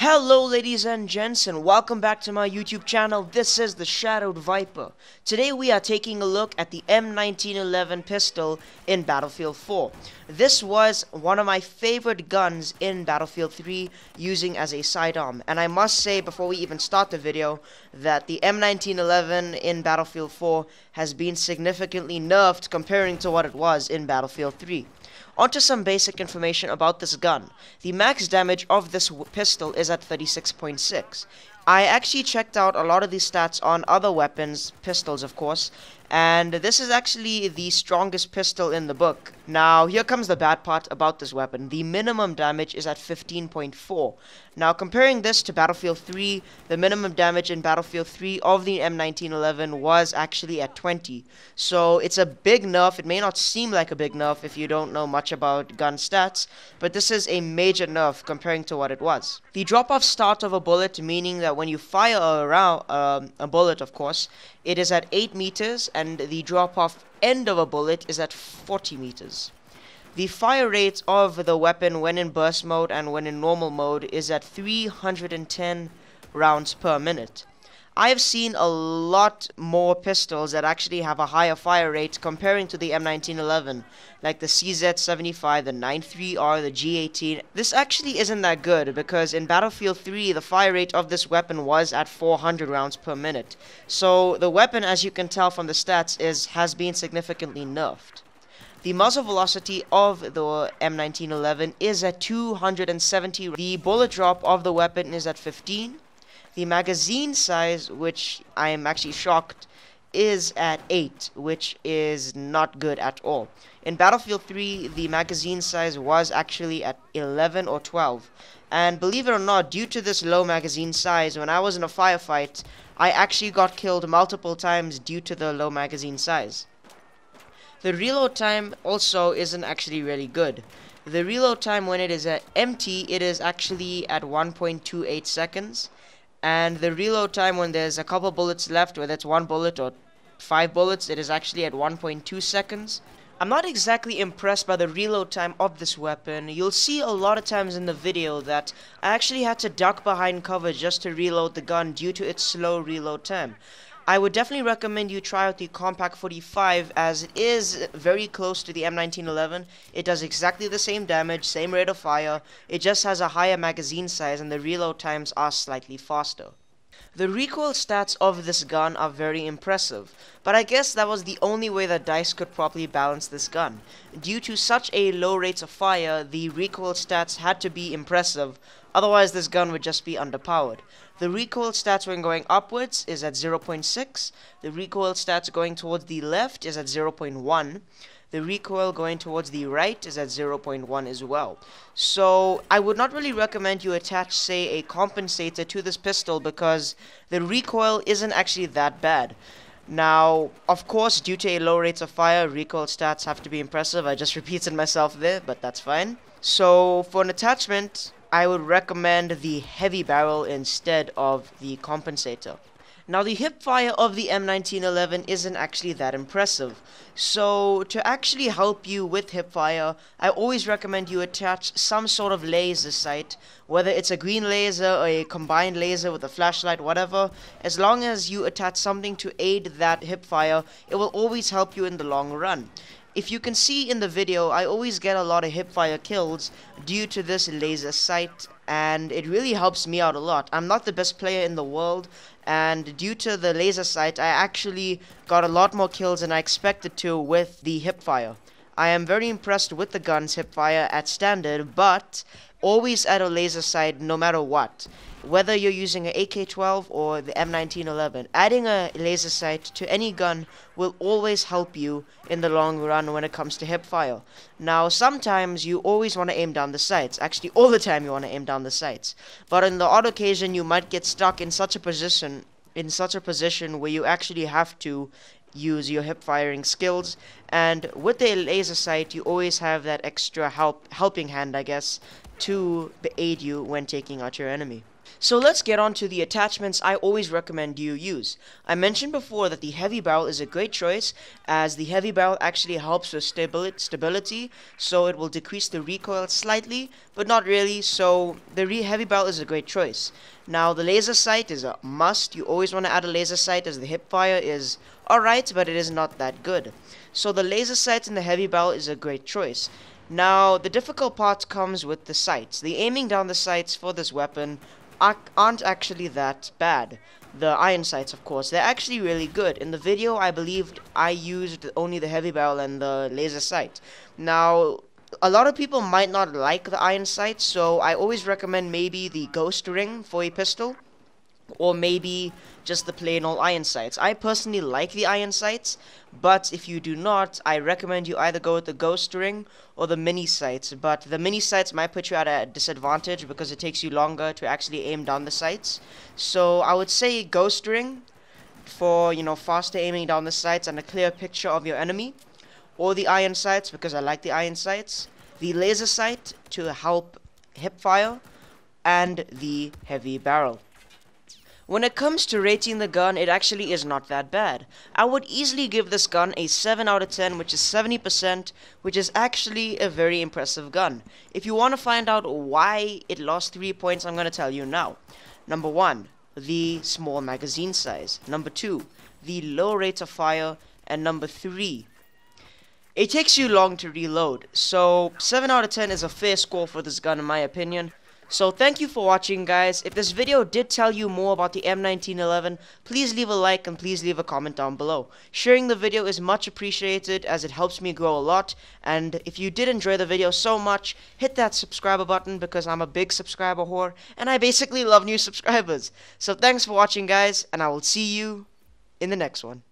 Hello ladies and gents, and welcome back to my YouTube channel. This is the AShadowedViper. Today we are taking a look at the M1911 pistol in Battlefield 4. This was one of my favorite guns in Battlefield 3 using as a sidearm. And I must say before we even start the video that the M1911 in Battlefield 4 has been significantly nerfed comparing to what it was in Battlefield 3. Onto some basic information about this gun. The max damage of this pistol is at 36.6. I actually checked out a lot of these stats on other weapons, pistols of course, and this is actually the strongest pistol in the book. Now, here comes the bad part about this weapon. The minimum damage is at 15.4. Now, comparing this to Battlefield 3, the minimum damage in Battlefield 3 of the M1911 was actually at 20. So, it's a big nerf. It may not seem like a big nerf if you don't know much about gun stats, but this is a major nerf comparing to what it was. The drop-off start of a bullet, meaning that when you fire a bullet, of course, it is at 8 meters, and the drop-off end of a bullet is at 40 meters. The fire rate of the weapon when in burst mode and when in normal mode is at 310 rounds per minute. I have seen a lot more pistols that actually have a higher fire rate comparing to the M1911, like the CZ75, the 93R, the G18. This actually isn't that good because in Battlefield 3, the fire rate of this weapon was at 400 rounds per minute. So the weapon, as you can tell from the stats, has been significantly nerfed. The muzzle velocity of the M1911 is at 270. The bullet drop of the weapon is at 15. The magazine size, which I am actually shocked, is at 8, which is not good at all. In Battlefield 3, the magazine size was actually at 11 or 12. And believe it or not, due to this low magazine size, when I was in a firefight, I actually got killed multiple times due to the low magazine size. The reload time also isn't actually really good. The reload time when it is at empty, it is actually at 1.28 seconds. And the reload time when there's a couple bullets left, whether it's 1 bullet or 5 bullets, it is actually at 1.2 seconds. I'm not exactly impressed by the reload time of this weapon. You'll see a lot of times in the video that I actually had to duck behind cover just to reload the gun due to its slow reload time. I would definitely recommend you try out the Compact 45 as it is very close to the M1911. It does exactly the same damage, same rate of fire. It just has a higher magazine size and the reload times are slightly faster. The recoil stats of this gun are very impressive, but I guess that was the only way that DICE could properly balance this gun. Due to such a low rate of fire, the recoil stats had to be impressive, otherwise this gun would just be underpowered. The recoil stats when going upwards is at 0.6, the recoil stats going towards the left is at 0.1, the recoil going towards the right is at 0.1 as well. So I would not really recommend you attach, say, a compensator to this pistol because the recoil isn't actually that bad. Now, of course, due to a low rate of fire, recoil stats have to be impressive. I just repeated myself there, but that's fine. So for an attachment, I would recommend the heavy barrel instead of the compensator. Now, the hipfire of the M1911 isn't actually that impressive. So, to actually help you with hipfire, I always recommend you attach some sort of laser sight, whether it's a green laser or a combined laser with a flashlight, whatever. As long as you attach something to aid that hipfire, it will always help you in the long run. If you can see in the video, I always get a lot of hipfire kills due to this laser sight, and it really helps me out a lot. I'm not the best player in the world, and due to the laser sight, I actually got a lot more kills than I expected to with the hipfire. I am very impressed with the gun's hipfire at standard, but always at a laser sight no matter what. Whether you're using an AK-12 or the M1911, adding a laser sight to any gun will always help you in the long run when it comes to hipfire. Now, sometimes you always want to aim down the sights. Actually, all the time you want to aim down the sights. But on the odd occasion, you might get stuck in such a position where you actually have to use your hip firing skills, and with the laser sight you always have that extra helping hand, I guess, to aid you when taking out your enemy. So let's get on to the attachments I always recommend you use. I mentioned before that the heavy barrel is a great choice, as the heavy barrel actually helps with stability, so it will decrease the recoil slightly, but not really, so the heavy barrel is a great choice. Now the laser sight is a must. You always want to add a laser sight, as the hip fire is alright, but it is not that good. So the laser sight in the heavy barrel is a great choice. Now the difficult part comes with the sights. The aiming down the sights for this weapon aren't actually that bad. The iron sights, of course, they're actually really good. In the video, I believed I used only the heavy barrel and the laser sight. Now, a lot of people might not like the iron sight, so I always recommend maybe the ghost ring for a pistol, or maybe just the plain old iron sights. I personally like the iron sights, but if you do not, I recommend you either go with the ghost ring or the mini sights. But the mini sights might put you at a disadvantage because it takes you longer to actually aim down the sights. So I would say ghost ring for, faster aiming down the sights and a clear picture of your enemy, or the iron sights because I like the iron sights, the laser sight to help hip fire, and the heavy barrel. When it comes to rating the gun, it actually is not that bad. I would easily give this gun a 7 out of 10, which is 70%, which is actually a very impressive gun. If you want to find out why it lost 3 points, I'm going to tell you now. Number 1, the small magazine size. Number 2, the low rate of fire. And number 3, it takes you long to reload. So 7 out of 10 is a fair score for this gun in my opinion. So thank you for watching, guys. If this video did tell you more about the M1911, please leave a like and please leave a comment down below. Sharing the video is much appreciated as it helps me grow a lot. And if you did enjoy the video so much, hit that subscriber button because I'm a big subscriber whore and I basically love new subscribers. So thanks for watching, guys, and I will see you in the next one.